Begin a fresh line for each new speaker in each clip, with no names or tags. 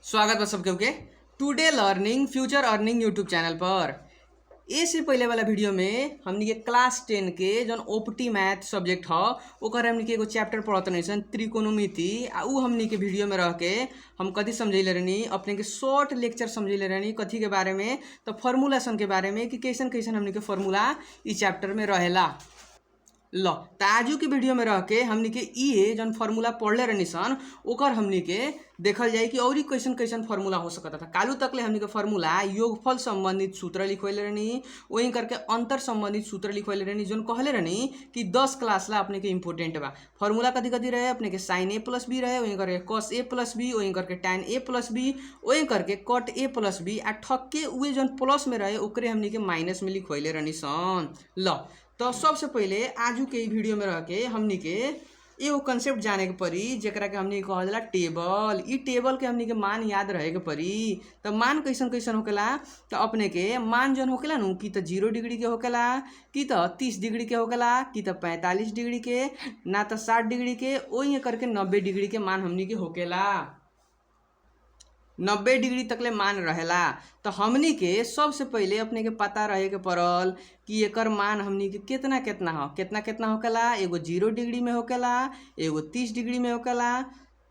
स्वागत बा सबके के today learning future earning YouTube channel पर। ए से पहले वाला वीडियो में हमनी के क्लास 10 के जौन ओपटी मैथ सब्जेक्ट ह ओकर हमनी के एगो चैप्टर पढ़त रहनी त्रिकोणमिति आ उ हमनी के वीडियो में रह के हम कथी समझैले रहनी अपने के शॉर्ट लेक्चर समझैले रहनी कथी के बारे में तो फॉर्मूलासन के बारे में कि कैसन कैसन हमनी के फॉर्मूला इ चैप्टर में रहेला। ल त आजू के वीडियो में रह के हमनी के ये जौन फार्मूला पढ़ले रहनी सन ओकर हमनी के देखल जाए कि और कैसन कैसन फार्मूला हो सकता था। कालू तक ले हमनी के फार्मूला योगफल संबंधित सूत्र लिखवैले रहनी, वही करके अंतर संबंधित सूत्र लिखवैले रहनी जौन कहले रहनी कि 10 क्लास ला अपने के इम्पोर्टेंट बा। फार्मूला कथी कथी रहे अपने के साइन ए प्लस बी रहे, वही करके कॉस ए प्लस बी, वही करके टैन ए प्लस बी, वही करके कट ए प्लस बी आ ठक्के उहे जौन प्लस में रहे ओकरे हमनी के माइनस में लिखवैले रहनी सन। ल तो सबसे पहले आजू के वीडियो में रह के हमनी के एगो कंसेप्ट जाने के पड़ी जेकरा के हमनी कहल जाला टेबल। इ टेबल के हमनी के मान याद रहे के पड़ी। तो मान कैसन कैसन होकेला तो अपने के मान जौन होकेला नु कि तो 0 डिग्री के होकेला, कि तो 30 डिग्री के होकेला, कि तो 45 डिग्री के, ना तो 60 डिग्री के, वही करके 90 डिग्री के मान हमनी के होकेला। 90 डिग्री तकले मान रहेला। तो हमनी के सबसे पहले अपने के पता रहे के पड़ल कि एकर मान हमनी के कितना कितना हो कितना कितना होकेला। एगो 0 डिग्री में होकेला, एगो 30 डिग्री में होकेला,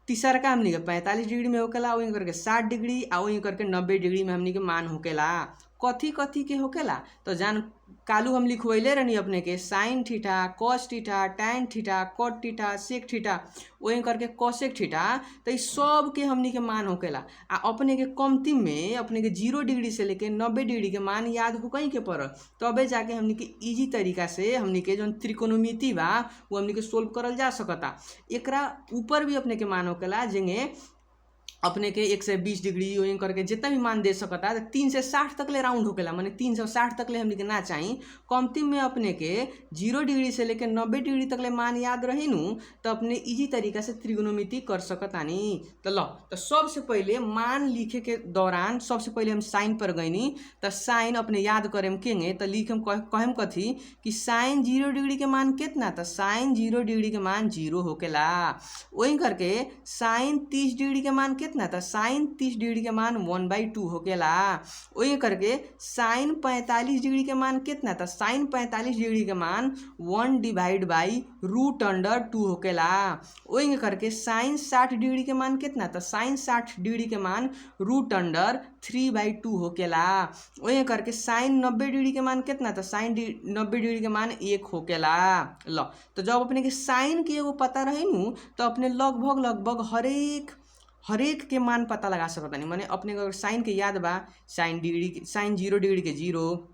तीसरा का हमनी के 45 डिग्री में होकेला, वही करके 60 डिग्री आ वही करके 90 डिग्री में हमनी के मान होकेला। कथी कथी के होकेला तो जान कालू हम लिखवैले रहनी अपने के साइन थीटा, कॉस थीटा, टैन थीटा, कॉट थीटा, सेक थीटा, वही करके कॉसेक थीटा। तो ये सब के हमनी के मान होकेला। आ अपने के कमती में अपने के 0 डिग्री से लेके 90 डिग्री के मान याद हो कहीं के पड़ल तबे जाके हमनी के इजी तरीका से हमनी के जौन त्रिकोणमिति बा वो हमनी के सोल्व करल जा सकता। एकरा ऊपर भी अपने के मान होकेला जेंगे अपने के 120 डिग्री वही करके जितना भी मान दे सकता है। 3 से 60 तक ले राउंड होकेला, माने 360 तक ले हमनी के ना चाहिए। कमती में अपने के 0 डिग्री से लेकर 90 डिग्री तक ले मान याद रही नु तो अपने इजी तरीका से त्रिकोणमिति कर सकतानी। तो लो तो सबसे पहले मान लिखे के दौरान सबसे पहले हम साइन पर गईनी। तो साइन अपने याद करेम केंगे तो लिखम कहेम कथी कि साइन 0 डिग्री के मान कितना, तो साइन 0 डिग्री के मान 0 होकेला। वही करके साइन 30 डिग्री के मान कितना, तो साइन 30 डिग्री के मान 1/2 होकेला। वही करके साइन 45 डिग्री के मान कितना, तो साइन 45 डिग्री के मान 1/√2 होकेला। वही करके साइन 60 डिग्री के मान कितना, तो साइन 60 डिग्री के मान √3/2 होकेला। वही करके साइन 90 डिग्री के मान कितना, तो साइन 90 डिग्री के मान 1 होकेला। लो तो जब अपने के साइन के एगो पता रही नु तो अपने लगभग हरेक के मान पता लगा सकता नहीं। माने अपने अगर साइन के याद बा साइन 0 डिग्री के 0,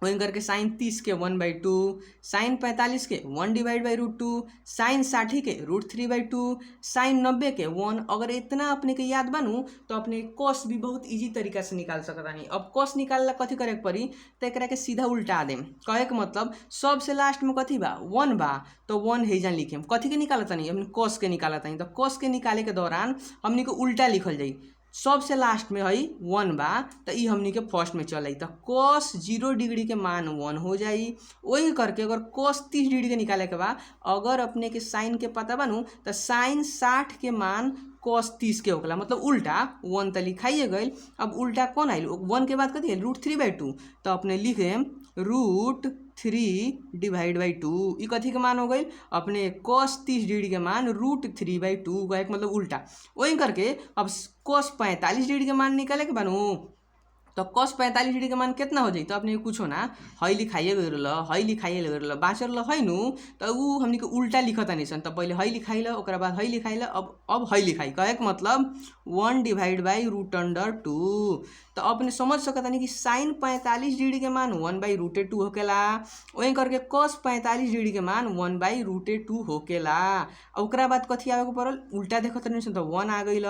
वही करके साइन 30 के 1/2, साइन 45 के 1/√2, साइन 60 के √3/2, साइन 90 के 1। अगर इतना अपने के याद बनू तो अपने कॉस भी बहुत इजी तरीका से निकाल सकता नहीं। अब कॉस निकालला कथी करे के पड़ी तो एकरा के सीधा उल्टा देम। कहे के मतलब सबसे लास्ट में कथी बा 1 बा तो 1 है जान लिखेम। कथी के निकालता नहीं हमने कॉस के निकालता नहीं। तो कॉस के निकाले के दौरान हमनी को उल्टा लिखल जाई। सबसे लास्ट में है 1 बा तो ये हमनी के फर्स्ट में चल आई। तो कॉस 0 डिग्री के मान 1 हो जाई। वही करके अगर कॉस 30 डिग्री के निकाले के बा अगर अपने के साइन के पता बनू तो साइन 60 के मान कॉस 30 के होकला, मतलब उल्टा 1 तो लिखाइए गई। अब उल्टा कौन आयल 1 के बाद कथी है √3/2 तो अपने लिखे √3/2। ये कथी के मान हो गई अपने cos 30 डिग्री के मान √3/2 का एक मतलब उल्टा। वही करके अब cos 45 डिग्री के मान निकाले के बनू तो cos 45 डिग्री के मान कितना हो जाई तो अपने कुछ ना हई लिखाइए गई बाँचल है नु तो उ हमनी के उल्टा लिखता नहीं सन। तो पहले हई लिखाइल ओकरा बाद हई लिखाइल अब हई लिखाई कहे के मतलब 1/√2। तो अपने समझ सकता नहीं कि साइन 45 डिग्री के मान 1/√2 होकेला। वही करके cos 45 डिग्री के मान 1/√2 होकेला। ओकरा बाद कथी आवे के पड़ल उल्टा देखत नहीं सन तो 1 आ गइल,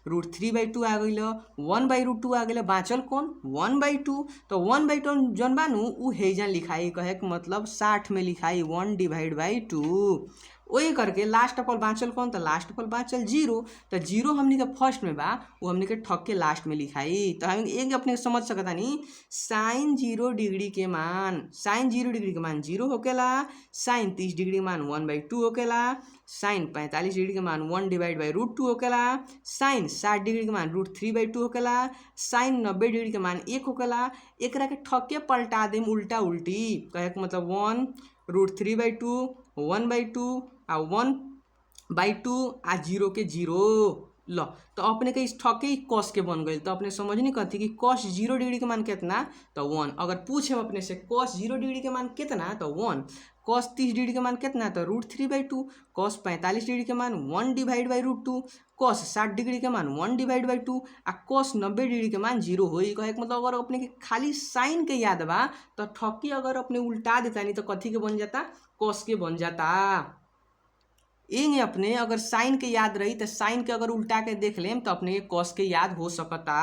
√3/2 आ गइल, 1/√2 आ गइल, बाँचल कौन 1/2। तो 1/2 जौन बानू उ हेजन लिखाई कहे के मतलब 60 में लिखाई 1/2। वही करके लास्ट पल बाँचल कौन, तो लास्ट पल बाँचल 0। तो 0 हमनी के फर्स्ट में बा, वो हमनी के ठक के लास्ट में लिखाई। तो हम एक अपने समझ सकता नहीं, साइन 0 डिग्री के मान, साइन 0 डिग्री के मान 0 होकेला, साइन 30 डिग्री के मान 1/2 होकेला, साइन 45 डिग्री के मान 1/√2 होकेला, साइन 60 डिग्री के मान √3/2 होकेला, साइन 90 डिग्री के मान 1 होकेला। एकरा के ठके पलटा देम उल्टा उल्टी, कहे के मतलब 1√3/2, 1/2 आ 1/2 आ 0 के 0 ल। तो अपने के इस ठके ही कॉस के बन गई। तो अपने समझ नहीं कहती कि कॉस 0 डिग्री के मान कितना, तो 1। अगर पूछे अपने से कॉस 0 डिग्री के मान कितना, तो 1। कॉस 30 डिग्री के मान कितना, तो √3/2। कॉस 45 डिग्री के मान 1/√2। कॉस 60 डिग्री के मान 1/2 आ कॉस 90 डिग्री के मान 0 होई। कहे मतलब अगर अपने के खाली साइन के याद बा तो ठकी अगर अपने उल्टा देता नहीं तो कथी के बन जाता, कॉस के बन जाता। इन अपने अगर साइन के याद रही तो साइन के अगर उल्टा के देख लेम तो अपने के कॉस के याद हो सकता।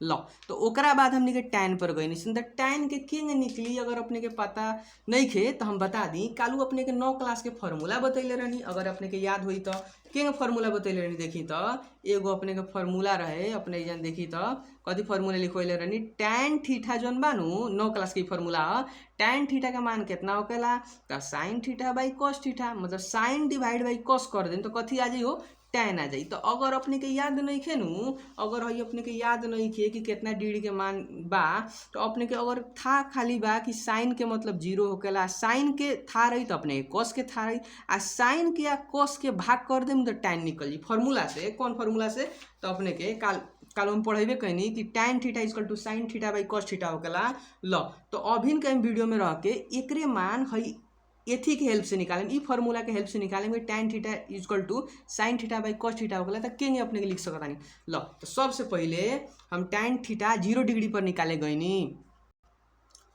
लो तो ओकरा बाद हमने के टैन पर गई नहीं, तो टैन के किंग निकली अगर अपने के पता नहीं खे तो हम बता दी। कालू अपने के 9 क्लास के फार्मूला बतैले रहनी, अगर अपने के याद हुई तो किंग फार्मूला बतैले रहनी। देखी तो एगो अपने के फार्मूला रहे, अपने जन देखी तो कथी फार्मूला लिखवैले रहनी, टैन थीटा जौन बानू 9 क्लास की फार्मूला, टैन थीटा का मान कितना होकेला, तो sign theta by cos theta, मतलब साइन डिवाइड बाई कॉस कर दें तो कथी आ जाई हो, टैन आ जाई। तो अगर अपने के याद नहीं खे नू, अगर है अपने के याद नहीं खे कि कितना डिग्री के मान बा, तो अपने के अगर था खाली बा कि साइन के मतलब 0 होकेला, साइन के था रही तो अपने कॉस के था रही, आ साइन के या कॉस के भाग कर देम तो टैन निकल जी फार्मूला से। कौन फार्मूला से, तो अपने के काल हम पढ़ेबे कहनी कि tan theta equal to sine theta by cos theta होकेला। लो तो अभी के वीडियो में रह के एकरे मान है एथी के हेल्प से निकालें, ई फार्मूला के हेल्प से निकालेंगे tan theta equal to sine theta by cos theta होगा, तो केंगे अपने के लिख सकता नहीं। लो तो सबसे पहले हम टैन थीटा 0 डिग्री पर निकाले गई नी,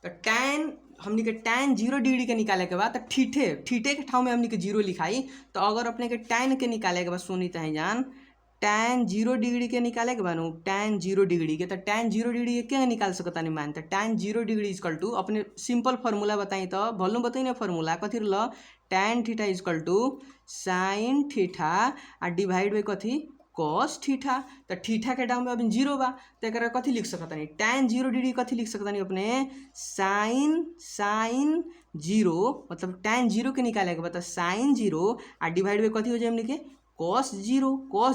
तो टैन हमनी के टैन 0 डिग्री के निकाले के बाद तो ठीठे के ठाव में हमनी के 0 लिखाई। तो अगर अपने के टैन के निकाले के बाद सुनी तो जान, टैन 0 डिग्री के निकाले के बानू, टैन 0 डिग्री के, तो टैन 0 डिग्री के क्या निकाल सकता नहीं मान, तो टैन 0 डिग्री इक्वल टू अपने सिंपल फार्मूला बताई तो भल्लू बताई ना फार्मूला कथी रहा, tan theta equal to sine theta आ डिवाइड बाई कथी कॉस थीटा। तो थीटा के डाउन में अभी 0 बा, तो एक कथी लिख सकता नहीं, टैन 0 डिग्री कथी लिख सकता नहीं अपने, साइन 0, मतलब टैन 0 के निकाले के बाद साइन 0 आ डिवाइड बाई कथी हो जाए हमने के कॉस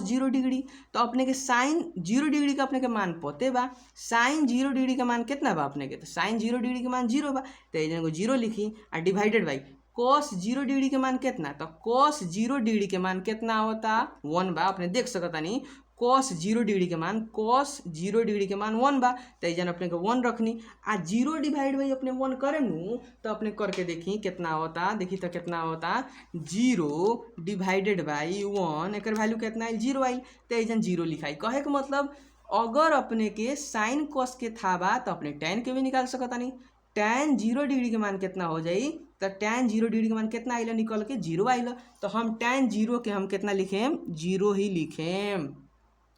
0 डिग्री। तो अपने के साइन 0 डिग्री का अपने के मान पते बा, साइन 0 डिग्री का मान कितना बा अपने के, तो साइन 0 डिग्री के मान 0 बा, तो ये को 0 लिखी आ डिवाइडेड बाई कॉस 0 डिग्री के मान कितना, तो कॉस 0 डिग्री के मान कितना होता 1 बा। अपने देख सकता नहीं कॉस 0 डिग्री के मान, कॉस 0 डिग्री के मान 1 बा, तो जन अपने को 1 रखनी आ 0 डिवाइड बाई अपने 1 करे नू, तो अपने करके देखी कितना होता, देखी तो कितना होता 0 डिवाइडेड बाई 1, एक वैल्यू कितना आयल 0 आयल, तो जन 0 लिखाई। कहे के मतलब अगर अपने के साइन कॉस के था बा तो अपने टैन के भी निकाल सकता नहीं। टैन 0 डिग्री के मान कितना हो जाई, तो टैन 0 डिग्री के मान कितना आइल निकल के 0 आइल, तो हम टैन 0 के हम कितना लिखेम 0 ही लिखेम।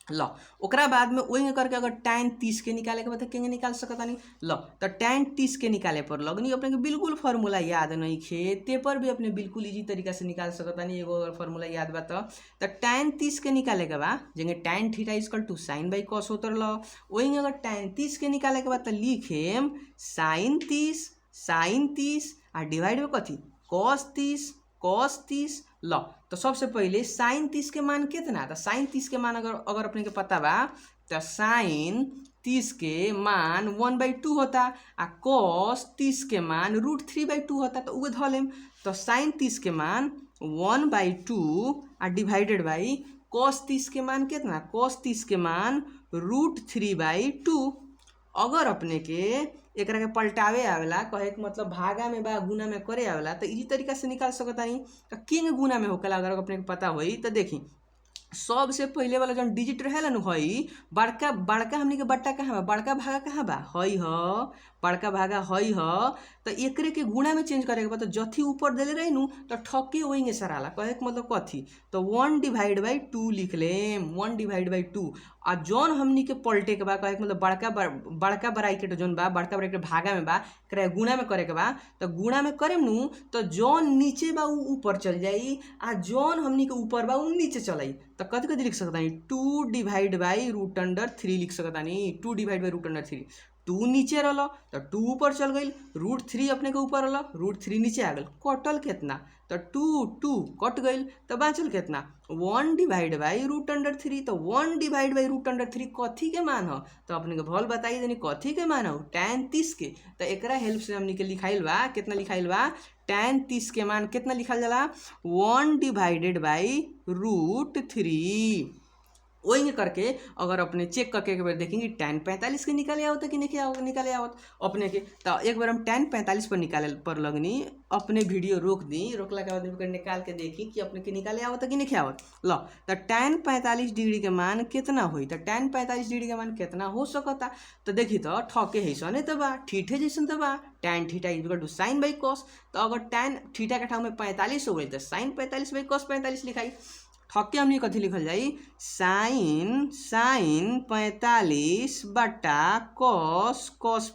लो ओकरा बाद में वही करके अगर टैन 30 के निकाले के बाद केंगे निकाल सकता नहीं। लो तो टैन 30 के निकाले पर लगनी अपने के बिल्कुल फार्मूला याद नहीं खे, ते पर भी अपने बिल्कुल इजी तरीका से निकाल सकता नहीं। एगो अगर फार्मूला याद बा तो टैन 30 के निकाले के बाद जेंगे टैन थीटा इक्वल टू साइन बाई कॉस होतर लो, वही अगर टैन 30 के निकाले के बाद तो लिखेम साइन 30 आ डिवाइड में कथी कॉस 30। लो तो सबसे पहले साइन 30 के मान कितना, तो साइन 30 के मान अगर अपने के पता बा तो साइन 30 के मान 1/2 होता आ कॉस 30 के मान √3/2 होता, तो उहे धलेम। तो साइन 30 के मान 1/2 आ डिवाइडेड बाई कॉस 30 के मान कितना, कॉस 30 के मान √3/2। अगर अपने के एक के पलटावे आवेला, कहे के मतलब भागा में बा गुना में करे आवेला, तो इजी तरीका से निकाल सकता नहीं। तो किंग गुना में होकेला अगर अपने के पता होई तो देखी सबसे पहले वाला जो डिजिट रहेला न हई बड़का हमनी के बट्टा कहाँ बा, बड़का भागा कहाँ बा, हई ह बड़का भागा हई ह तो एकरे के गुणा में चेंज करे के बा। तो जथी ऊपर देले रही नु तो ठके वही सराला कहे के मतलब कथी तो 1/2 लिख लेम 1/2। आ जौन हमनी के पलटे के बा कहे के मतलब बड़का ब्रैकेट जौन बा बड़का ब्रैकेट भागा में बा एकरा गुणा में करे के बा। तो गुणा में करेम नु तो जौन नीचे बा उ ऊपर चल जाई आ जौन हमनी के ऊपर बा उ नीचे चलाई। तो कथी कथी लिख सकतानी 2/√3 लिख सकतानी 2/√3। 2 नीचे रहल तो 2 ऊपर चल गई √3 अपने के ऊपर रहल √3 नीचे आ गल कटल कितना तो 2 कट गई तो बाँचल कितना 1/√3। तो 1/√3 कथी के मान हो तो अपने के भल बताई देनी कथी के मान हो tan 30 के। तो एकरा हेल्प से हमनी के लिखाइल बा कितना लिखाइल बा tan 30 के मान कितना लिखल जाला 1/√3। वही करके अगर अपने चेक करके एक बार देखेंगे tan 45 के निकाले आवत कि नहीं निकाले आवत अपने के। तो एक बार हम tan 45 पर निकाले पर लगनी अपने वीडियो रोक दी रोकला के बाद निकाल के देखी कि अपने के निकाले आवत कि नहीं आवत। लो तो tan 45 डिग्री के मान कितना हुई तो tan 45 डिग्री के मान कितना हो सकता तो देखी तो ठके है सने तो बा ठीठे जैसन तो बा tan theta equal to sin by cos। तो अगर tan थीटा के ठाव में 45 हो गई तो sin 45 बाई cos 45 लिखाई। ठके हमनी कथी लिखल जाई sin 45 बटा cos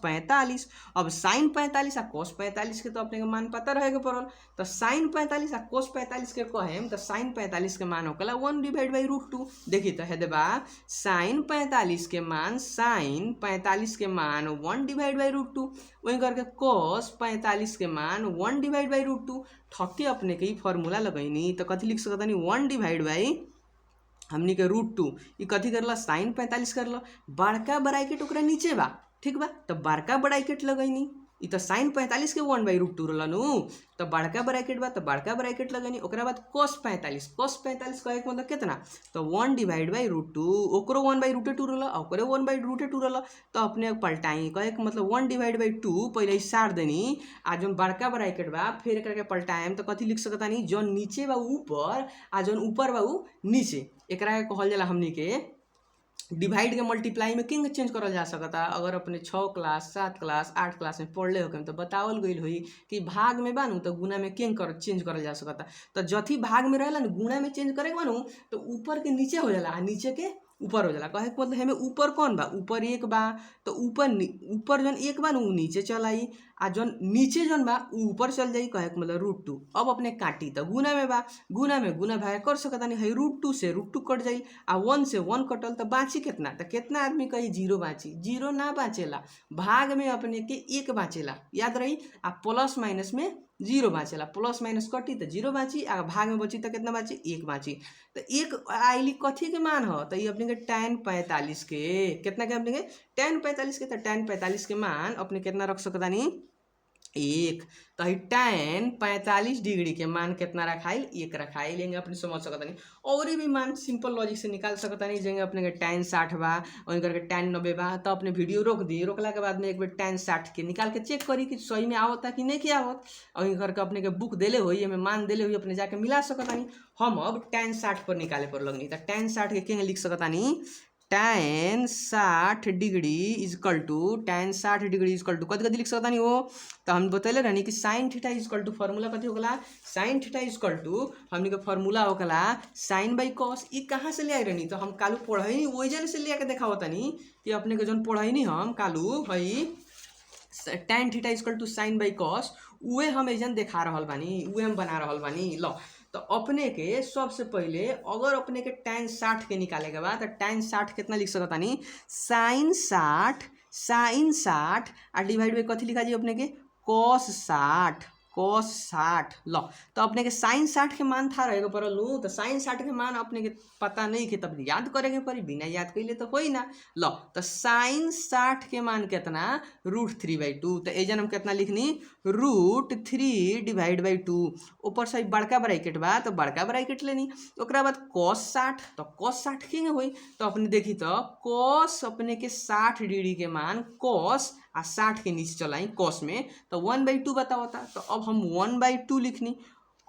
45। अब sin 45 आ cos 45 के तो अपने के मान पता रहे के पड़ल। तो sin 45 आ cos 45 के कहेम तो sin 45 के मान होकला 1/√2। देखी तो है देबा sin 45 के मान 1/2 वही करके cos 45 के मान 1/√2। ठके अपने के फॉर्मूला लगैनी तो कथी लिख सकतानी 1/ हमनी के √2 ई कथी करला sin 45 करला बड़का ब्रैकेट ओकरा नीचे बा ठीक बा। तो बड़का ब्रैकेट लगैनी ई तो sin 45 के 1/√2 रहलनु तो बड़का ब्रैकेट बा तो बड़का ब्रैकेट लगैनी ओकरा बाद cos 45 कहे के मतलब कितना तो 1/√2 ओकरो 1/√2 रहल ओकरे 1/√2 रहल। तो अपने पलटाई कहे के मतलब 1/2 पहले ही सार देनी आ जौन बड़का ब्रैकेट बा फिर एकरा के पलटाएम तो कथी लिख सकतानी जौन नीचे बा ऊपर आ जौन ऊपर बा नीचे एकरा के कहल जाला हमनी के डिवाइड के मल्टीप्लाई में किंग चेंज करल जा सकता। अगर अपने 6 क्लास 7 क्लास 8 क्लास में पढ़ले हो तो बतावल गई हुई कि भाग में बानू तो गुना में किंग चेंज करल जा सकता। तो जथी भाग में रहेला गुना में चेंज करे बानू तो ऊपर के नीचे हो जाला नीचे के ऊपर हो जाला कहे के मतलब हमें ऊपर कौन बा ऊपर 1 बा तो ऊपर जौन 1 बा नीचे चल आई आ जौन नीचे जौन बा ऊपर चल जाई कहे के मतलब √2। अब अपने काटी तो गुना में बा गुना में गुना भाग कर सकता नहीं है √2 से √2 कट जाई आ 1 से 1 कटल तो बाँची कितना तो कितना आदमी कही 0 बाँची 0 ना बाँचेला भाग में अपने के 1 बाँचेला याद रही आ प्लस माइनस में 0 बाँचेला प्लस माइनस कटी तो 0 बाँची आ भाग में बची तो कितना बाँची 1 बाँची। तो 1 आइली कथी के मान हो तो ये अपने के tan 45 के कितना के अपने के tan 45 के तो tan 45 के मान अपने कितना रख सकतानी 1। तो tan 45 डिग्री के मान कितना रखाइल 1 रखाइल लेंगे अपने समझ सकतानी। और भी मान सिंपल लॉजिक से निकाल सकतानी जेंगे अपने के tan 60 बा वहीं करके tan 90 बा तो अपने वीडियो रोक दी रोकला के बाद में एक बार tan 60 के निकाल के चेक करी कि सही में आवता कि नहीं क्या आवत वहीं करके अपने के बुक देले हुई हमें मान देले हुई अपने जाके मिला सकतानी। हम अब tan 60 पर निकाले पर लगनी तो tan 60 के केंगे लिख सकतानी tan 60 डिग्री इजकल टू कथी लिख सकतानी हो तो हम बतैले रहनी कि sin theta equal to formula कथी होगला sin थीटा इजकल टू हमनी के फॉर्मूला होगला sin बाई cos। ई कहाँ से ले आई रहनी तो हम कालू पढ़ाई वही से ले आके देखावत तनी कि अपने के जौन पढ़ाई हम कालू हई tan theta equal to sin by cos उहे हम एजन देखा रहल बानी उहे हम बना रहल बानी। लो तो अपने के सबसे पहले अगर अपने के tan 60 के निकाले के बाद तो tan 60 कितना लिख सकतानी sin 60 आ डिवाइड बाई कथी लिखा जी अपने के cos 60 लो तो अपने के sin 60 के मान था रहेगा पर लू तो sin 60 के मान अपने के पता नहीं कि तब याद करेंगे परी बिना याद कैले तो होई ना। लो तो sin 60 के मान कितना √3/2 तो एजन हम कितना लिखनी √3 डिवाइड बाई 2 ऊपर से बड़का ब्रैकेट बा तो बड़का ब्रैकेट लेनी ओकरा बाद cos 60 तो cos 60 के होई तो अपने देखी तो cos अपने के 60 डिग्री के मान cos आ 60 के नीचे चलाई cos में तो 1/2 बतावता। तो अब हम 1/2 लिखनी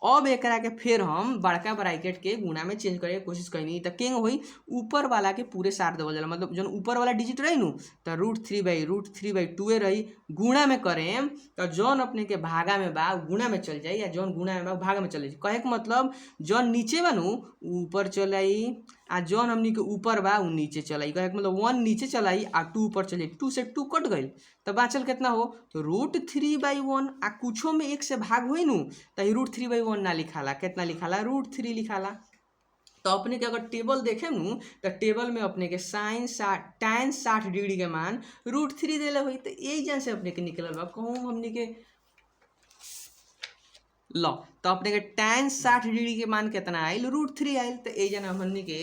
अब एकरा के फिर हम बड़का ब्रैकेट के गुणा में चेंज करे के कोशिश कईनी त केंग होई ऊपर वाला के पूरे साथ देवल जाला मतलब जौन ऊपर वाला डिजिट रही नु त √3/√3/2 रही गुणा में करेम त जौन अपने के भागा में बा गुणा में चल जाई या जौन गुणा में बा भागा में चल जाई। कहे के मतलब जौन नीचे बा नु ऊपर चल आई आ जौन हमनी के ऊपर बा उ नीचे चल आई। कहे के मतलब 1 नीचे चल आई आ 2 ऊपर चल आई, 2 से 2 कट गईल तो बाचल कितना हो तो √3/1 आ कुछो में 1 से भाग होई नु त √3/1 ना लिखाला, कितना लिखाला √3 लिखाला। तो अपने के अगर टेबल देखे नु तो टेबल में अपने के tan 60 डिग्री के मान √3 देले हुई तो यही जन से अपने के निकलल बा कहूँ हमने के लो। तो अपने के tan 60 डिग्री के मान कितना आयल √3 आयल तो यही जन हमने के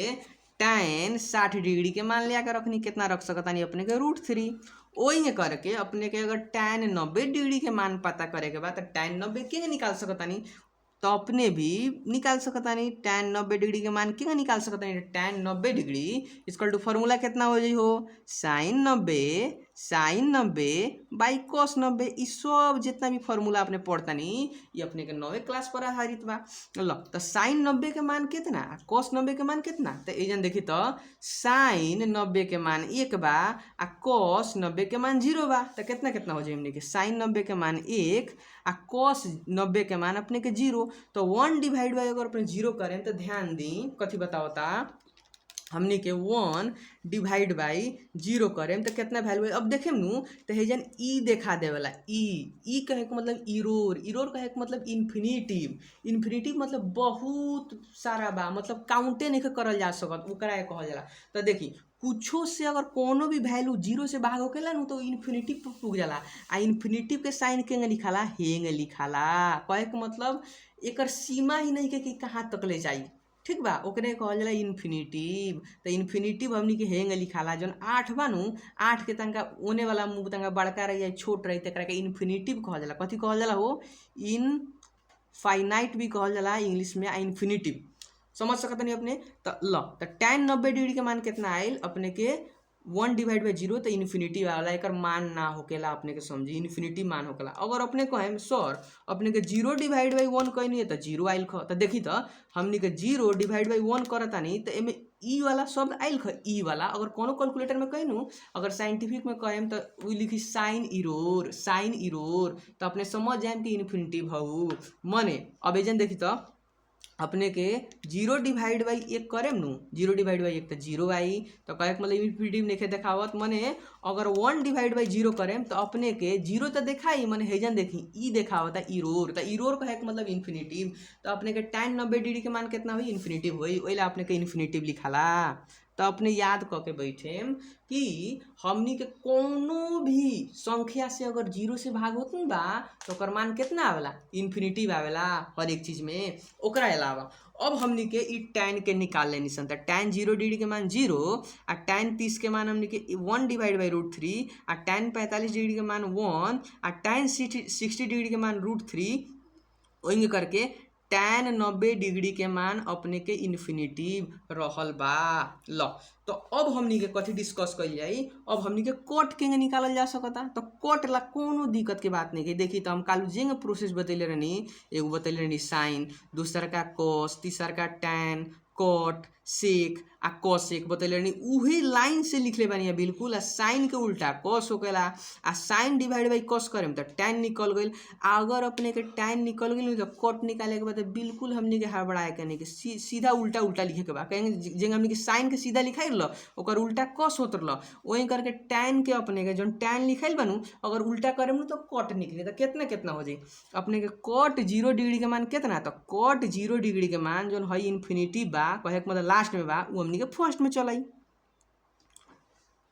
tan 60 डिग्री के मान लिया कर रखनी कितना रख सकता नहीं अपने के √3। वही करके अपने के अगर tan 90 डिग्री के मान पता करे के बाद तो tan 90 के निकाल सकता नहीं तो अपने भी निकाल सकता नहीं tan 90 डिग्री के मान क्या निकाल सकता नहीं tan 90 degree equal to formula कितना हो जाई हो sin 90 बाई cos 90। ये सब जितना भी फार्मूला अपने पढ़ता नहीं ये अपने के 9वीं क्लास पर आधारित बा। लो तो sin 90 के मान कितना cos 90 के मान कितना तो एजन देखी तो sin 90 के मान 1 बा आ cos 90 के मान 0 बा तो कितना कितना हो जाए हमने के sin 90 के मान 1 आ cos 90 के मान अपने के 0 तो 1 डिवाइड बाई अगर अपने 0 करें तो ध्यान दी कथी बताओ ता हमने के 1 डिवाइड बाई 0 करें तो कितना वैल्यू है। अब देखें नु तो हेजन ई देखा देवेला ई कहे के मतलब इरोर कहे के मतलब इन्फिनिटिव मतलब बहुत सारा बा मतलब काउंटे नहीं करल जा सकत ओकरा कहल जाला। तो देखी कुछो से अगर कोनो भी वैल्यू 0 से भाग होकेला नु तो इन्फिनिटिव पर पुग जाला आ इन्फिनिटिव के साइन केंगे लिखाला हेंगे लिखाला। कहे के मतलब एकर सीमा ही नहीं के कि कहाँ तक ले जाई ठीक बा ओकरे कहल जाला इन्फिनिटिव। तो इन्फिनिटिव हमनी के हेंगे लिखाला जौन 8 बा नु 8 के तंका ओने वाला मुंह तंका बड़का रही छोट रही तकरा के इन्फिनिटिव कहल जाला। कथी कहल जाला हो इनफाइनाइट भी कहल जाला इंग्लिश में इन्फिनिटिव समझ सकत नहीं अपने। तो लो तो tan 90 डिग्री के मान कितना आयल अपने के 1 डिवाइड बाई 0 तो इन्फिनिटी वाला एक मान ना होकेला अपने के समझी इन्फिनिटी मान होकेला। अगर अपने कहें सर अपने के 0 डिवाइड बाई 1 कहनी है तो 0 आयल ख तो देखी तो हमने के 0 डिवाइड बाई 1 करता नहीं तो एमे ई वाला शब्द आयल ख ई वाला अगर कोनो कैलकुलेटर में कहनू अगर साइंटिफिक में कहें तो वो लिखी साइन इरोर तो अपने समझ जाए कि इन्फिनिटिव हऊ मने। अब एजन देखी तो अपने के 0 डिवाइड बाई 1 करेम नु 0 डिवाइड बाई 1 तो 0 आई तो कहे मतलब इन्फिनिटिव नहीं देखावत मने अगर 1 डिवाइड बाई 0 करेम तो अपने के 0 तो देखाई मने हेजन देखी ई देखावता इरोर तो इरोर कहे मतलब इन्फिनिटिव। तो अपने के tan 90 डिग्री के मान कितना हुई इन्फिनिटिव हुई वही अपने के इन्फिनिटिव लिखाला। तो अपने याद करके बैठे कि हमनी के कोनो भी संख्या से अगर 0 से भाग होत बा तो ओकर मान कितना आवेला इन्फिनिटिव आवेला हर एक चीज में। ओकरा अलावा अब हमनी के ई tan के निकाल लेनी सन तो tan 0 डिग्री के मान 0 आ tan 30 के मान हमनी के 1 डिवाइड बाई √3 आ tan 45 डिग्री के मान 1 आ tan 60 डिग्री के मान √3 वही करके tan 90 डिग्री के मान अपने के इन्फिनिटिव रहल बा। लो तो अब हमनी के कथी डिस्कस कइल जाई अब हमनी के कट के निकालल जा सकता तो कट ला कोनो दिक्कत के बात नहीं के। देखी तो हम कालू जेंग प्रोसेस बतैले रहनी एगो बतैले रहनी साइन दूसरा का कॉस तीसरा का tan कट सेक आ कॉसेक बतैले रहनी उहे लाइन से लिखले बानी बिल्कुल। आ साइन के उल्टा कॉस होकेला आ साइन डिवाइड बाई कॉस करेम तो tan निकल गइल। अगर अपने के tan निकल गइल तो कट निकाले के बाद बिल्कुल हमनी के हड़बड़ाए के नहीं के सीधा उल्टा लिखे के बा कहेंगे जेंगे हमनी के साइन के सीधा लिखाइल ओकर उल्टा कॉस होत रह वही करके tan के अपने के जौन tan लिखाइल बनू अगर उल्टा करेम तो कट निकले तो कितना हो जाई अपने के कट 0 डिग्री के मान कितना तो कट 0 डिग्री के मान जौन है इन्फिनिटी बा कहे के मतलब लास्ट में बा वो हमनी के फर्स्ट में चलाई।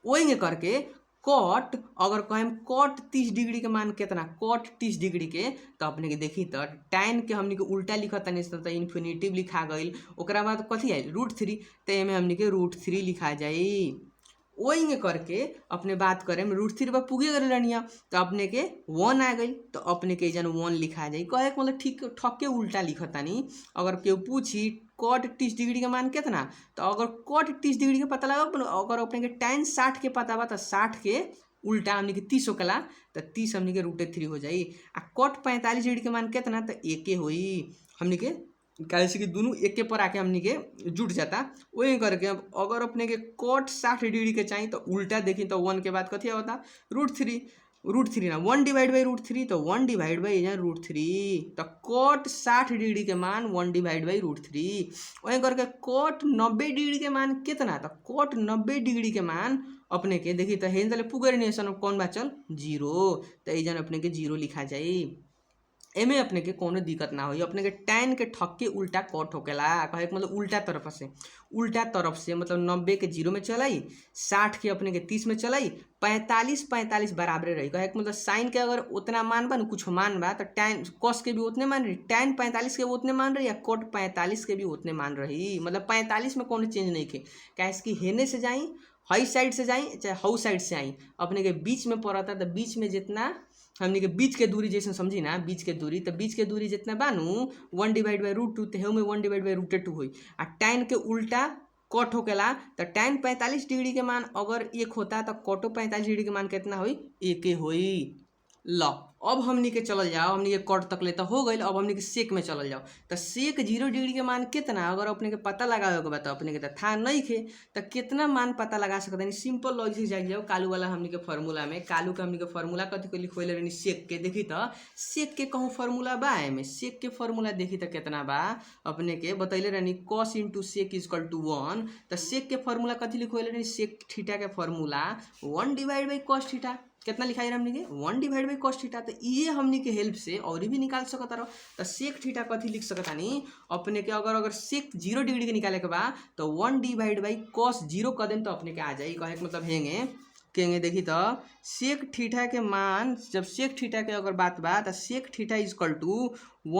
वही करके कट अगर कहें कट 30 डिग्री के मान कितना कट 30 डिग्री के तो अपने के देखी तो tan के हमनी के उल्टा लिखत नहीं तो इन्फिनिटिव लिखा गई। ओकरा बाद कथी आयल √3 तो एमे हमनी के √3 लिखा जाई। वही करके अपने बात करें √3 पर पुगे गए रनिया तो अपने के 1 आ गई तो अपने के जन 1 लिखा जाए कहे मतलब ठीक ठक्के उल्टा लिखता नहीं। अगर केहू पूछी कट 30 डिग्री के मान कितना तो अगर कट 30 डिग्री के पता लगा अगर अपने के tan 60 के पता बा तो 60 के उल्टा हमनी के 30 होकेला तो 30 हमनी के √3 हो जाई। आ कट 45 डिग्री के मान कितना तो 1 होई हमनी के कैसे कि दोनों एक के पर आके हमनी के जुट जाता। वही करके अब अगर अपने के कॉट 60 डिग्री के चाहिए तो उल्टा देखी तो 1 के बाद कथी होता √3 ना 1 डिवाइड बाई √3 तो 1 डिवाइड बाई √3 तो कॉट 60 डिग्री के मान 1 डिवाइड बाई √3। वही करके कॉट 90 डिग्री के मान कितना तो कॉट 90 डिग्री के मान अपने के देखी तो हेन तले पुगर नियसन कौन बा चल 0 तो एजन अपने के 0 लिखा जाई। एमे अपने के कोनो दिक्कत ना होई। अपने के tan के ठक के उल्टा कट होकेला कहे के मतलब उल्टा तरफ से मतलब 90 के 0 में चलाई 60 के अपने के 30 में चलाई 45 बराबरे रही कहे के मतलब साइन के अगर उतना मान बा न कुछ मान बा तो tan cos के भी उतने मान रही tan 45 के उतने मान रही या cot 45 के भी उतने मान रही मतलब 45 में कोनो चेंज नहीं के कैसे कि हेने से जाई हई साइड से जाई चाहे हऊ साइड से आई अपने के बीच में पड़ता तो बीच में जितना हमने के बीच के दूरी जैसे समझी ना बीच के दूरी जितना बानू 1 डिवाइड बाई √2 तो में 1 डिवाइड बाई √2 हुई आ tan के उल्टा कट होकेला तो tan 45 डिग्री के मान अगर 1 होता तो कटो 45 डिग्री के मान कितना हुई 1 हुई। ल अब हमनी के चलल जाओ हमनी के कट तक ले तो हो गई। अब हमनी के सेक में चलल जाओ तो सेक 0 डिग्री के मान कितना अगर अपने के पता लगावे के बा तो अपने के तो था नहीं खे तो कितना मान पता लगा सकते हैं। सिंपल लॉजिक जाए जाओ कालू वाला हमनी के फार्मूला में कालू के हमनी के फार्मूला कथी को लिखोले रहनी सेक के देखी तो सेक के कहूँ फार्मूला बा में सेक के फार्मूला देखी तो कितना बा अपने के बतैले रहनी cos * sec = 1 तो सेक के फार्मूला कथी लिखोले रहनी सेक थीटा के फार्मूला 1 डिवाइड बाई cos थीटा कितना लिखाई हमने के 1 डिवाइड बाई cos थीटा तो ये हमने के हेल्प से और भी निकाल सकता रहो। तो सेक थीटा कथी लिख सकता नहीं अपने के अगर सेक 0 डिग्री के निकाले के बा तो 1 डिवाइड बाई cos 0 कर दें तो अपने के आ जाए कहे के मतलब हेंगे देखी तो सेक थीटा के मान जब सेक थीटा के अगर बात बा तो सेक थीटा =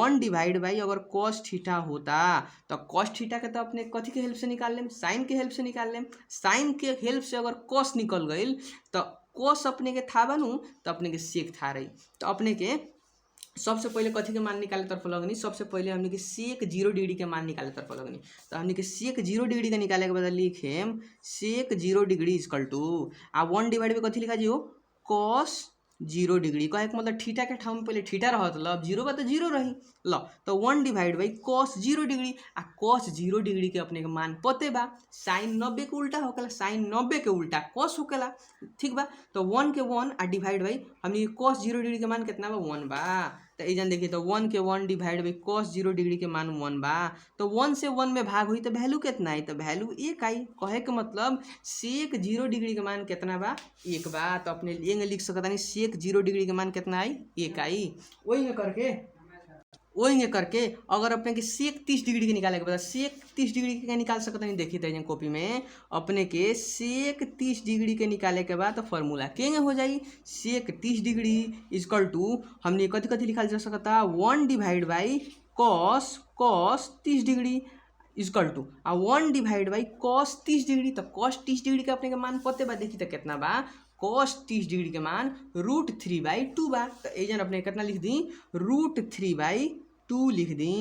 1 डिवाइड बाई अगर cos थीटा होता तो cos थीटा के तो अपने कथी के हेल्प से निकाल लें साइन के हेल्प से निकाल लें साइन के हेल्प से अगर cos निकल गई तो cos अपने के था बनू तो अपने के सेक था रही तो अपने के सबसे पहले कथी के मान निकाले तरफ लगनी सबसे पहले हमने के सेक 0 डिग्री के मान निकाले तरफ लगनी तो हमने के सेक 0 डिग्री के निकाले के बदल लिखेम सेक 0 डिग्री = आ 1 डिवाइड में कथी लिखा जी cos 0 डिग्री कहे के मतलब थीटा के ठाव में पहले थीटा रहत ल 0 बा तो 0 रही ल तो 1 डिवाइड बाई cos 0 डिग्री आ cos 0 डिग्री के अपने के मान पते बा साइन 90 के उल्टा होकेला साइन 90 के उल्टा cos होकेला ठीक बा तो 1 के 1 आ डिवाइड बाई हमनी cos 0 डिग्री के मान कितना बा 1 बा तो एजन देखिए तो 1 के 1 डिवाइड बाई cos 0 डिग्री के मान 1 बा तो 1 से 1 में भाग हुई तो वैल्यू कितना आई तो वैल्यू 1 आई कहे के मतलब सेक 0 डिग्री के मान कितना बा 1 बा तो अपने ये लिख सकता नहीं सेक 0 डिग्री के मान कितना आई 1 आई। वही करके अगर अपने के सेक 30 डिग्री के निकाले के बता सेक 30 डिग्री के निकाल सकते नहीं देखी तो कॉपी में अपने के सेक 30 डिग्री के निकाले के बाद तो फार्मूला केंगे हो जाई सेक 30 डिग्री = हमने कथी लिखा जा सकता 1 डिवाइड बाई cos 30 डिग्री = आ 1 डिवाइड बाई cos 30 डिग्री तो cos 30 डिग्री का अपने के मान पते बा देखी तो कितना बा cos 30 डिग्री के मान √3/2 बा तो एजन अपने कितना लिख दी √3/2 लिख दी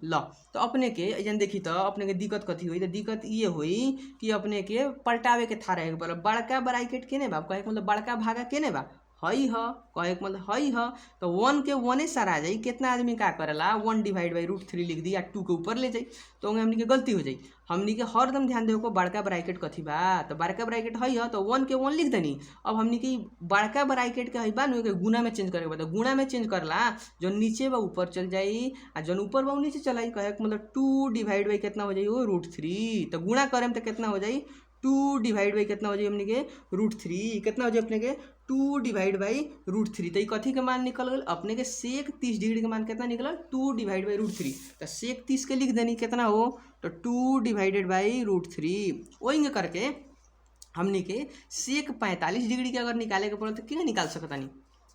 ल तो अपने के एजन देखी तो अपने के दिक्कत कथी हुई तो दिक्कत ये हुई कि अपने के पलटावे के था रहे बड़का ब्रैकेट केने बा कहे मतलब बड़का भागा केने बा हई ह कहे मतलब हई ह तो 1 के 1 सार आ जाई कितना आदमी का करेला 1 डिवाइड बाई √3 लिख दी या 2 के ऊपर ले जाई तो हमनी के गलती हो जाई। हमनी के हरदम ध्यान देवे को बड़का ब्रैकेट कथी बा तो बड़का ब्रैकेट हई ह तो 1 के 1 लिख देनी। अब हमनी के बड़का ब्रैकेट के हई बा नु के गुणा में चेंज करे के बा तो गुणा में चेंज करला जो नीचे बा ऊपर चल जाई आ जो ऊपर बा नीचे चलाई कहे मतलब 2 डिवाइड बाई कितना हो जाई √3 तो गुणा करें तो कितना हो जाई 2 डिवाइड बाई कितना हो जाए हमने के √3 कितना हो जाए अपने के 2 डिवाइड बाई √3 तो कथी के मान निकल गए अपने के सेक 30 डिग्री के मान कितना निकल 2 डिवाइड बाई √3 तो सेक 30 के लिख देनी कितना हो तो 2 डिवाइडेड बाई √3 वही करके हमने के सेक 45 डिग्री के अगर निकाले के पड़े तो क्या निकाल सकता नहीं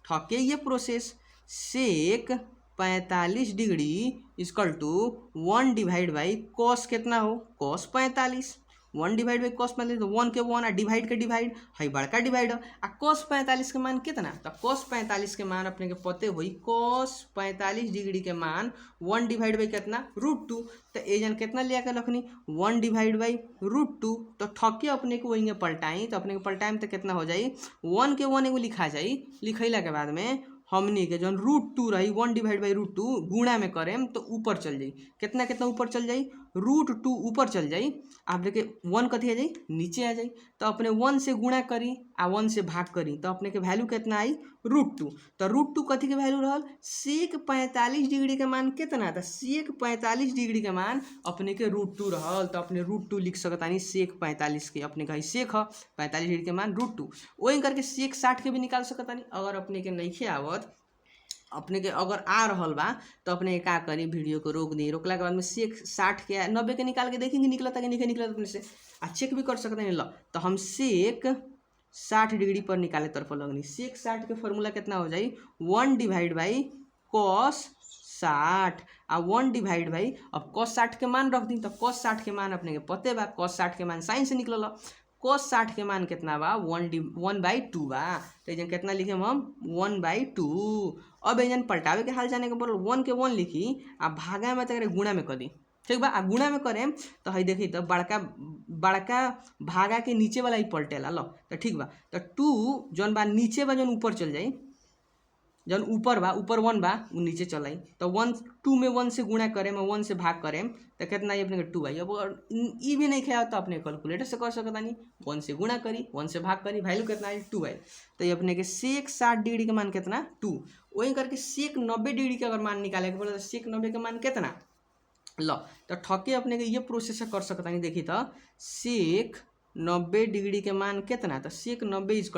ठके ये प्रोसेस सेक 45 डिग्री = 1 डिवाइड बाई cos कितना हो cos 45 1 डिवाइड बाई cos 45 तो 1 के 1 आ डिवाइड के डिवाइड है बड़का डिवाइड आ cos 45 के मान कितना तो cos 45 के मान अपने के पते हुई cos 45 डिग्री के मान 1 डिवाइड बाई कितना √2 तो एजन कितना लिया के रखनी 1 डिवाइड बाई √2 तो ठके अपने को वही पलटाई तो अपने को पलटाई तो कितना हो जाई 1 के 1 एगो लिखा जाई लिखैला के बाद में हमनी के जौन √2 रही 1/√2 गुणा में करेम तो ऊपर चल जाई। कितना कितना ऊपर चल जाई? √2 ऊपर चल जाई। आप देखे 1 कथी आ जाई? नीचे आ जाई। तो अपने 1 से गुणा करी आ 1 से भाग करी तो अपने के वैल्यू कितना आई? √2। तो √2 कथी के वैल्यू रहल? सेक 45 डिग्री के मान कितना? तो सेक 45 डिग्री के मान अपने के √2 रहल। तो अपने √2 लिख सकतानी सेक 45 के। अपने का सेक ह 45 डिग्री के मान √2। वही करके सेक 60 के भी निकाल सकतानी। अगर अपने के नइखे आवत, अपने के अगर आ रहल बा तो अपने के का करी, वीडियो को रोक दी। रोकला के बाद में सेक 60 के 90 के निकाल के देखेंगे निकलता कि नहीं निकलता अपने से, आ चेक भी कर सकते हैं। लो तो हम सेक 60 डिग्री पर निकाले तरफ लगनी। सेक 60 के फॉर्मूला कितना हो जाई? 1/cos 60 आ 1/, अब cos 60 के मान रख दी तो cos 60 के मान अपने के पते बा। cos 60 के मान साइन से निकलल। cos 60 के मान कितना बा? 1/2 बा। तो एजन कितना लिखे हम? 1/2। अब एजन पलटावे के हाल जाने के बोल 1 के 1 लिखी आ भागा में तो गुणा में कर दी। ठीक बा। आ गुणा में करेम तो है देखी तो बड़का भागा के नीचे वाला ही पलटेला। लो तो ठीक बा। तो 2 जौन बा नीचे बा, जौन ऊपर चल जाई, जौन ऊपर बा, ऊपर 1 बा वो नीचे चल आई। तो 2 में 1 से गुणा करेम और 1 से भाग करेम तो कितना आई? अपने के 2 आई। अब ई भी नहीं खेया तो अपने कैलकुलेटर से कर सकता नहीं। 1 से गुणा करी 1 से भाग करी, वैल्यू कितना आई? 2 आई। तो ये अपने के सेक 60 डिग्री के मान कितना? 2। वही करके सेक 90 डिग्री के अगर मान निकाले के बोले तो सेक 90 के मान कितना? लो तो ठके अपने के ये प्रोसेस कर सकता नहीं। देखी तो सेक 90 डिग्री के मान कितना? तो सेक 90 =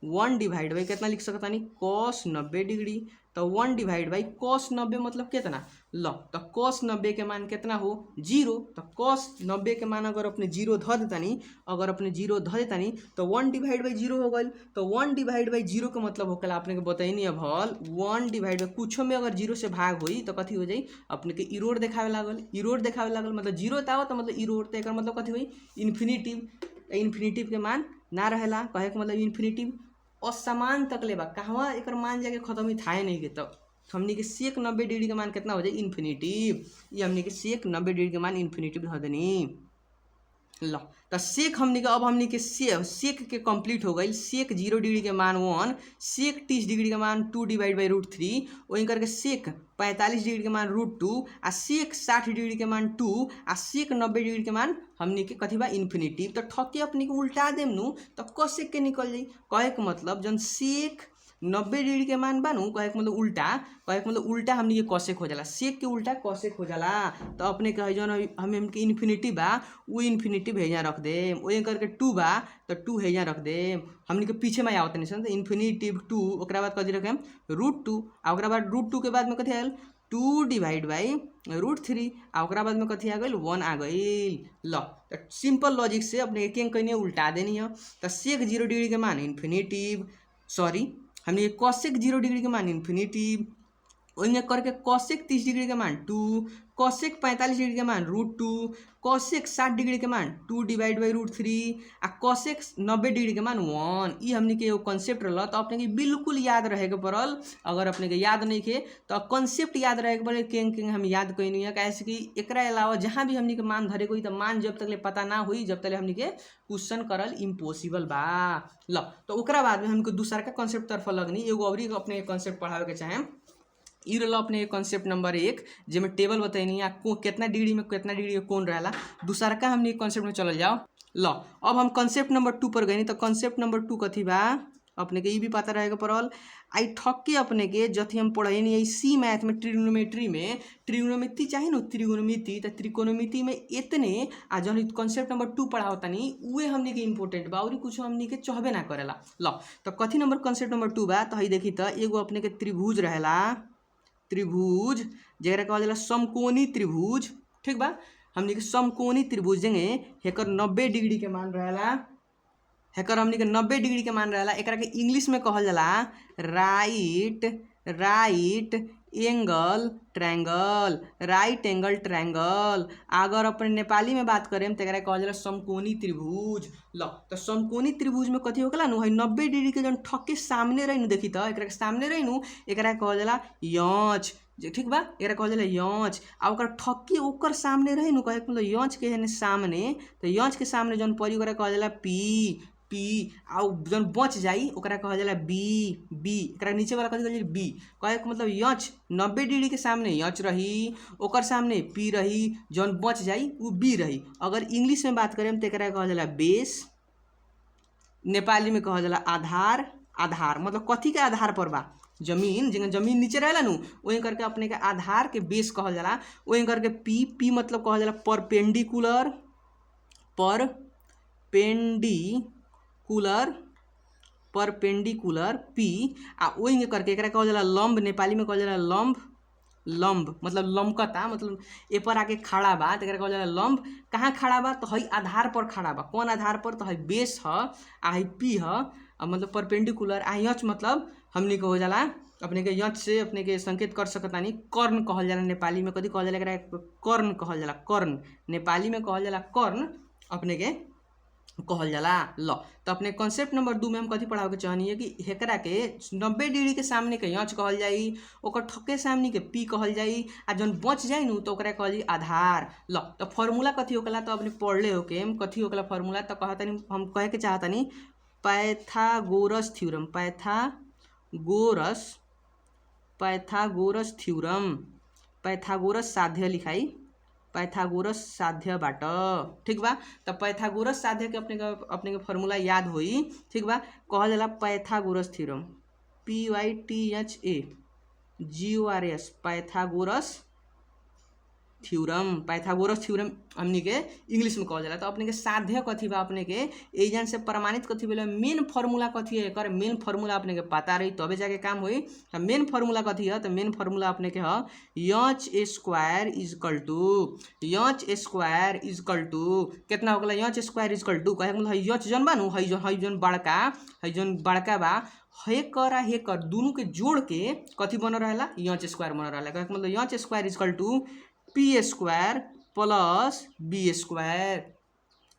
1/, कितना लिख सकता नहीं? cos 90 degree. तो 1/cos 90 मतलब कितना? लो तो cos 90 के मान कितना हो? 0। तो cos 90 के मान अगर अपने 0 धर देतानी, तो 1/0 हो गई। तो 1/0 के मतलब होकर अपने के बताइनी अब हल 1/ कुछो में अगर 0 से भाग हुई तो कथी हो जाई? अपने के इरोड देखावे लागल। इरोड देखावे लागल मतलब 0 ताव तो मतलब इरोड। तो एक मतलब कथी हुई? इन्फिनिटिव। इन्फिनिटिव के मान ना रहेला, कहे के मतलब इन्फिनिटिव असमान तक ले बा। कहवा एक मान जाके खत्म ही थाहे नहीं के। तो हमनी के सेक 90 डिग्री के मान कितना हो जाए? इन्फिनिटिव। ये हमनी के सेक 90 डिग्री के मान इन्फिनिटिव धर देनी। लो तो सेक हमनी के अब हमनी के सेक के कंप्लीट हो गई। सेक 0 डिग्री के मान 1, सेक 30 डिग्री के मान 2/√3, वही करके सेक 45 डिग्री के मान √2 आ सेक 60 डिग्री के मान 2 आ सेक 90 डिग्री के मान हमनी के कथी बा? इन्फिनिटिव। तो ठके अपनी के उल्टा देम नु तो कसेक के निकल जाई। कहे के मतलब जन सेक 90 डिग्री के मान बानू, कहे के मतलब उल्टा हमनी के कसेक हो जाला। सेक के उल्टा कसेक हो जाला। तो अपने कहे जौन हम के इन्फिनिटी बा वो इन्फिनिटी भेजा रख देम। वही करके 2 बा तो 2 हेजा रख देम। हमनी के पीछे में आवत नहीं तो इन्फिनिटिव 2, ओकरा बाद कथी रखेम? √2 आ ओकरा बाद √2 के बाद में कथी आयल? 2/√3 आ ओकरा बाद में कथी आ गई? 1 आ गई। लो तो सिंपल लॉजिक से अपने एक कहीं उल्टा देनी है। तो सेक 0 डिग्री के मान इन्फिनिटिव, सॉरी हमने कॉसेक 0 डिग्री के मान इन्फिनिटिव, वही करके कॉसेक 30 डिग्री के मान 2, कॉसेक 45 डिग्री के मान √2, कॉसेक 60 डिग्री के मान 2/√3 आ कॉसेक 90 डिग्री के मान 1। ये हमने के कॉन्सेप्ट रहा। तो अपने के बिल्कुल याद रहे के पड़ल। अगर अपने के याद नहीं खे तो कॉन्सेप्ट याद रहे के पड़े। केंग हम याद कोई नहीं है, कैसे कि एकरा अलावा जहाँ भी हमने के मान धरे कोई तो मान जब तक ले पता ना हुई जब तक हमने के क्वेश्चन करल इम्पॉसिबल बा। लो तो ओकरा बाद में हमको दूसरा का कॉन्सेप्ट तरफ लगनी। एगो और अपने कॉन्सेप्ट पढ़ावे के चाहें। ई रहा अपने कॉन्सेप्ट नंबर 1 जिसमें टेबल बताइनी कितना डिग्री में कितना डिग्री के कौन रहेला। दूसरा का हमने कॉन्सेप्ट में चल जाओ। लो अब हम कॉन्सेप्ट नंबर 2 पर गए। तो कॉन्सेप्ट नंबर 2 कथी बा? अपने के ये भी पता रहेगा पड़ल। आई ठक्के अपने के जथी हम पढ़े नहीं सी मैथ में ट्रिग्नोमेट्री में ट्रिग्नोमेट्री चाहिए ना, त्रिकोणमिति। तो त्रिकोणमिति में इतने आ जौन कॉन्सेप्ट नंबर 2 पढ़ावता नहीं उहे हमने के इंपॉर्टेंट बा और कुछ हमने के चहबे ना करेला। लो तो कथी नंबर कॉन्सेप्ट नंबर 2 बा? तो हई देखी तो एगो अपने के त्रिभुज रहेला, त्रिभुज जरा कहल जाला समकोणी त्रिभुज। ठीक बा। हमनी के समकोणी त्रिभुज देंगे हेकर 90 डिग्री के मान रहेला। हेकर हमनी के 90 डिग्री के मान रहेला। एकरा के इंग्लिश में कहल जाला right angle triangle, right angle triangle. अगर अपने नेपाली में बात करें तो एकरा कहल जाला समकोणी त्रिभुज। लो तो समकोणी त्रिभुज में कथी होखेला नु 90 डिग्री के जन ठक्के सामने रही देखी तो एकरा के सामने रही एकरा कहल जाला यॉच। ठीक बा। एकरा कहल जाला यॉच। आ ओकर ठक्के ओकर सामने रही कहे मतलब यॉच के है सामने। तो यॉच के सामने जौन पड़ी ओकरा कहल जाला पी। पी आ जौन बच जाई ओकरा कहल जाला बी। बी एकरा नीचे वाला कथी कहल जाला बी। कहे के मतलब यच 90 डिग्री के सामने यच रही, ओकर सामने पी रही, जौन बच जाई उ बी रही। अगर इंग्लिश में बात करें तो एकरा कहल जाला बेस, नेपाली में कहल जाला आधार। आधार मतलब कथी के आधार पर बा, जमीन, जिंगा जमीन नीचे रहेला नु वही करके अपने के आधार के बेस कहल जाला। वही करके पी, पी मतलब कहल जाला परपेंडिकुलर, परपेंडिकुलर, परपेंडिकुलर पी। आ वही करके एकरा कहल जाला लंब, नेपाली में कहल जाला लंब। लंब मतलब लमकता, मतलब ए पर आके खड़ा बा तो एकरा कहल जाला लंब। कहाँ खड़ा बा तो हई आधार पर खड़ा बा। कौन आधार पर तो हई बेस ह आ हई पी ह, मतलब परपेंडिकुलर। आ यच मतलब हमनी के हो जाला अपने के यच से अपने के संकेत कर सकतानी कर्ण कहल जाला। नेपाली में कथी कहल जाला एकरा कर्ण कहल जाला। कर्ण नेपाली में कहल जाला कर्ण, अपने के कहल जाला। ल तो अपने कॉन्सेप्ट नंबर 2 में हम कथी पढ़ावे के चाहनी कि हेकरा के 90 डिग्री के सामने के यच कहल जाई, ओकर ठके सामने के पी कहल जाई, आ जौन बच जाई नु तो ओकरा कहल जाई आधार। ल तो फार्मूला कथी होकला तो अपने पढ़ले होके हम कथी होकला फार्मूला तो कहतानी हम कहे के चाहतानी Pythagoras theorem. Pythagoras theorem, Pythagoras साध्य लिखाई, पाइथागोरस साध्य बाट। ठीक बा। तो पाइथागोरस साध्य के अपने के फार्मूला याद होई। ठीक बा। कहल जाला Pythagoras theorem, PYTHAGORS, Pythagoras theorem. Pythagoras theorem हमनी के इंग्लिश में कहल जाला। तो अपने के साध्य कथी बा, अपने के एजन से प्रमाणित कथी भेल, मेन फार्मूला कथी है एकर, मेन फार्मूला अपने के पता रही तबे जाके काम होई। तो मेन फार्मूला कथी है तो मेन फार्मूला अपने के ह यच स्क्वायर इजकल टू कितना होगला, यच स्क्वायर इजकल टू कहे मतलब यच जन बा नु हई जन बड़का बा हेकर आ हेकर दोनों के जोड़ के कथी बन रहेला, यच स्क्वायर बन रहेला। कहे मतलब यच स्क्वायर इजकल टू पी स्क्वायर प्लस बी स्क्वायर।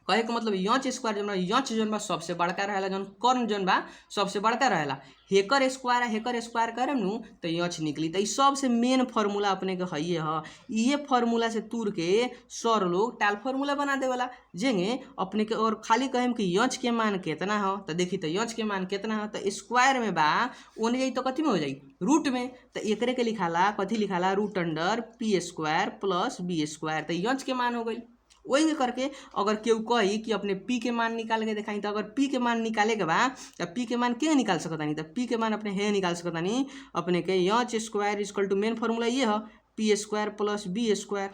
कहे के मतलब यच स्क्वायर जन बा, यच जन बा सबसे बड़का रहेला, जन कर्ण जन बा सबसे बड़का रहेला। हेकर स्क्वायर करम नु तो यच निकली। तो सबसे मेन फार्मूला अपने के हइये ह। ये फार्मूला से तुर के सर लोग टाल फार्मूला बना देवेला। जेंगे अपने के और खाली कहेम कि यच के मान कितना ह तो देखी तो यच के मान कितना ह तो स्क्वायर में बा ओने जाई तो कथी में हो जाई, रूट में। तो एकरे के लिखाला कथी लिखाला, route under P square plus B square. तो यच के मान हो गई। वही करके अगर केहू कही कि अपने पी के मान निकाल के दिखाई, तो अगर पी के मान निकाले के बा तो पी के मान के निकाल सकतानी, तो पी के मान अपने हे निकाल सकतानी अपने के H square equal to main formula ये है P square plus B square.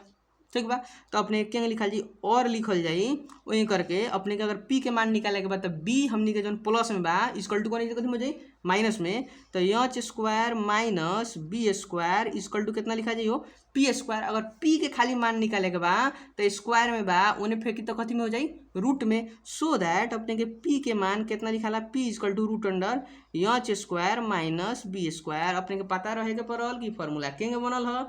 ठीक बा। तो अपने के लिखल जाई और लिखल जाई वही करके अपने के अगर पी के मान निकाले के बाद तो बी हमनी के जौन प्लस में बा इजकल टू कथी हो जाई माइनस में। तो H square minus B square equal to कितना लिखा जाई हो, पी स्क्वायर। अगर पी के खाली मान निकाले के बा तो स्क्वायर में बा उन्हें फेंकी तो कथी में हो जाई, रूट में। सो दैट अपने के पी के मान कितना लिखाला, P equal to root under H square minus B square. अपने के पता रहे के पड़ल कि फार्मूला केंगे बनल ह।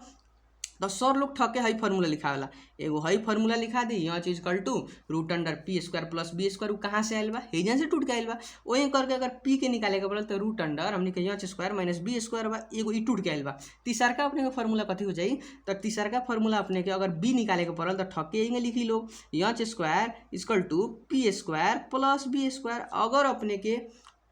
तो सर लोग ठके हई फार्मूला लिखावेला, एगो हई फार्मूला लिखा दी यच is equal to root under P square plus B square. कहाँ से आयल बा, हेजन से टूट के आयल बा। वही करके अगर पी के निकाले के पड़ल तो रूट अंडर हमनी के H square minus B square बा, एगो ई टूट के आयल बा। तीसरका अपने के फार्मूला कथी हो जाई, तो तीसरका फार्मूला अपने के अगर बी निकाले के पड़ल तो ठके इंगे लिखी लो यच स्क्वायर इजकल टू पी स्क्वायर प्लस बी स्क्वायर। अगर अपने के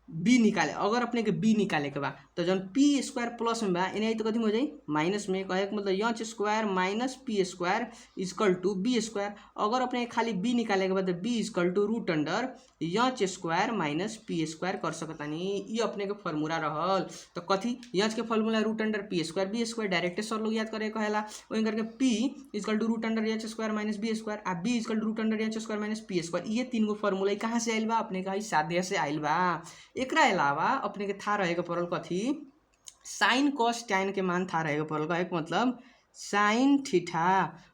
बी निकाले, अगर अपने के बी निकाले के बा तो जन पी स्क्वायर प्लस में बा इन्हें तो कथी हो जाई माइनस में। कहे मतलब H square minus P square equal to B square. अगर अपने खाली बी निकाले के बाद B equal to root under H square minus P square कर सकतानी। ये अपने के फार्मूला रहल। तो कथी यच के formula root under P square B square direct sir लोग याद करे कहेला। वही करके P equal to root under H square minus B square आ B equal to root under H square minus P square. ये तीन गो फार्मूला कहाँ से आयल बा, अपने का साध्य से आयल बा। एकरा अलावा अपने के था रहे के पड़ल कथी, साइन कॉस टैन के मान था रहे के पड़ल। एक मतलब साइन थीटा,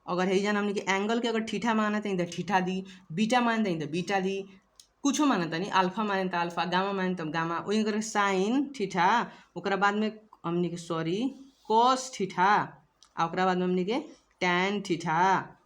अगर है जान हमने के एंगल के अगर थीटा मानते हैं तो थीटा दी, बीटा मानते हैं तो बीटा दी, कुछ मानता नहीं, अल्फा माने तो अल्फा, गामा माने तो गामा। वही करके साइन थीटा, ओकरा बाद में हमने के सॉरी कॉस थीटा, ओकरा बाद में हमने के टैन थीटा।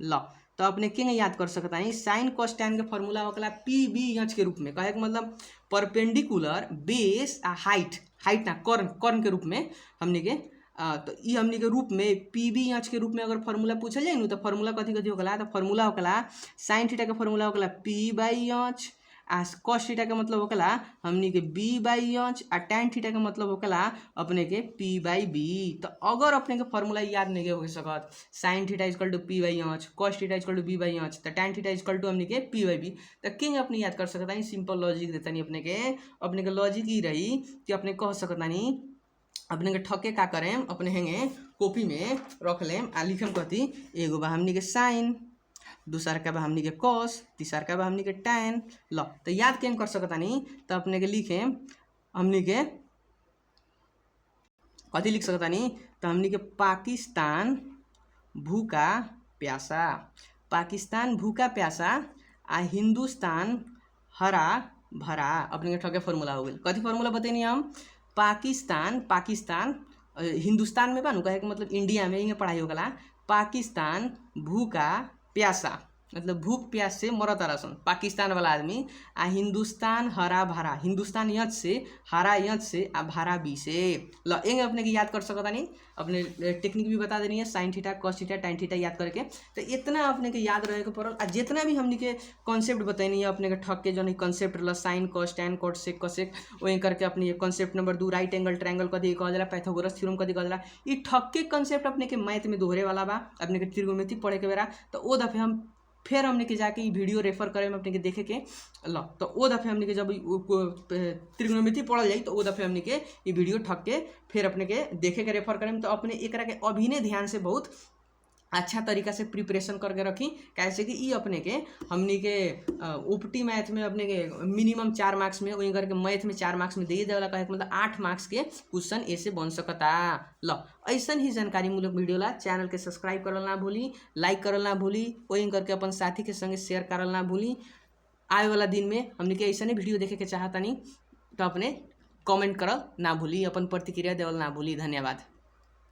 ल तो अपने के याद कर सकता है साइन कॉस टैन के फार्मूला होकला पी बी एच के रूप में। कहे के मतलब परपेंडिकुलर बेस आ हाइट, हाइट ना कर्ण के रूप में हमने के तो ये हमने के रूप में पी बी एच के रूप में अगर फार्मूला पूछल जाए ना तो फार्मूला कथी कथी होकला, तो फार्मूला होकला साइन थीटा के फार्मूला होकला पी बाई एच आ cos थीटा का मतलब होकेला हमनी के b बाई एच आ tan थीटा का मतलब होकेला अपने के p बाई b। तो अगर अपने के फॉर्मूला याद नहीं हो सकत sin theta equal to p by H, cos theta equal to b by H, तो tan थीटा इक्वल टू हमनी के p बाई b, तो किंग अपने याद कर सकता नहीं। सिंपल लॉजिक देता नहीं अपने के लॉजिक ही रही कि अपने कह सकता नहीं अपने के ठके का करें अपने हेंगे कॉपी में रख लेम आ लिखम कथी एगो बा हमनी के साइन, दूसर का बा हमनी के कॉस, तीसर का बा हमनी के टैन। लो तो याद केम कर सकता नहीं तो अपने के लिखे हमनी के कथी लिख सकता नहीं तो हमनी के पाकिस्तान भूखा प्यासा, पाकिस्तान भूखा प्यासा आ हिंदुस्तान हरा भरा। अपने के ठके फॉर्मूला हो गई। कथी फॉर्मूला बतेनी हम पाकिस्तान हिंदुस्तान में बानू कहे के मतलब इंडिया में ही पढ़ाई होगला। पाकिस्तान भूखा प्यासा मतलब भूख प्यास से मरत रसन पाकिस्तान वाला आदमी। आ हिंदुस्तान हरा भरा, हिंदुस्तान यच से, हरा यच से आ भरा बी से। ल एंगे अपने के याद कर सकता नहीं। अपने टेक्निक भी बता देनी है साइन थीटा कॉस थीटा टैन थीटा याद करके। तो इतना अपने के याद रहे के पड़ल। आ जितना भी हमने के कॉन्सेप्ट बतानी है अपने के ठक के जो कॉन्सेप्ट रहा साइन कॉस टैन कॉट सेक कॉसेक वही करके अपने concept number 2 right angle triangle कदी कहल जाला, पाइथागोरस थ्योरम कदी कहल जाला। ई ठक के कॉन्सेप्ट अपने के मैथ में दोहरे वाला बा अपने के त्रिकोणमिति पढ़े के बेरा। तो ओ दफे हम फिर हमने के जाके ई वीडियो रेफर करे में अपने के देखे के ल तो ओ दफे हमने के जब त्रिकोणमिति पढ़ल जाई तो ओ दफे हमने के ई वीडियो ठक के फिर अपने के देखे के रेफर करे में। तो अपने एकरा के अभिनय ध्यान से बहुत अच्छा तरीका से प्रिपरेशन करके रखी कैसे कि ई अपने के हमनी के ओपटी मैथ में अपने के मिनिमम 4 मार्क्स में वही करके मैथ में 4 मार्क्स में दे देला कहे मतलब 8 मार्क्स के क्वेश्चन ऐसे बन सकता। ल ऐसा ही जानकारी मूलक वीडियो ला चैनल के सब्सक्राइब करल ना भूली, लाइक करल ना भूली, वही करके अपन साथी के संगे शेयर करल ना भूली। आए वाला दिन में हमनी के ऐसा वीडियो देखे के चाहता नहीं तो अपने कमेंट करल ना भूली, अपन प्रतिक्रिया देवल ना भूली। धन्यवाद।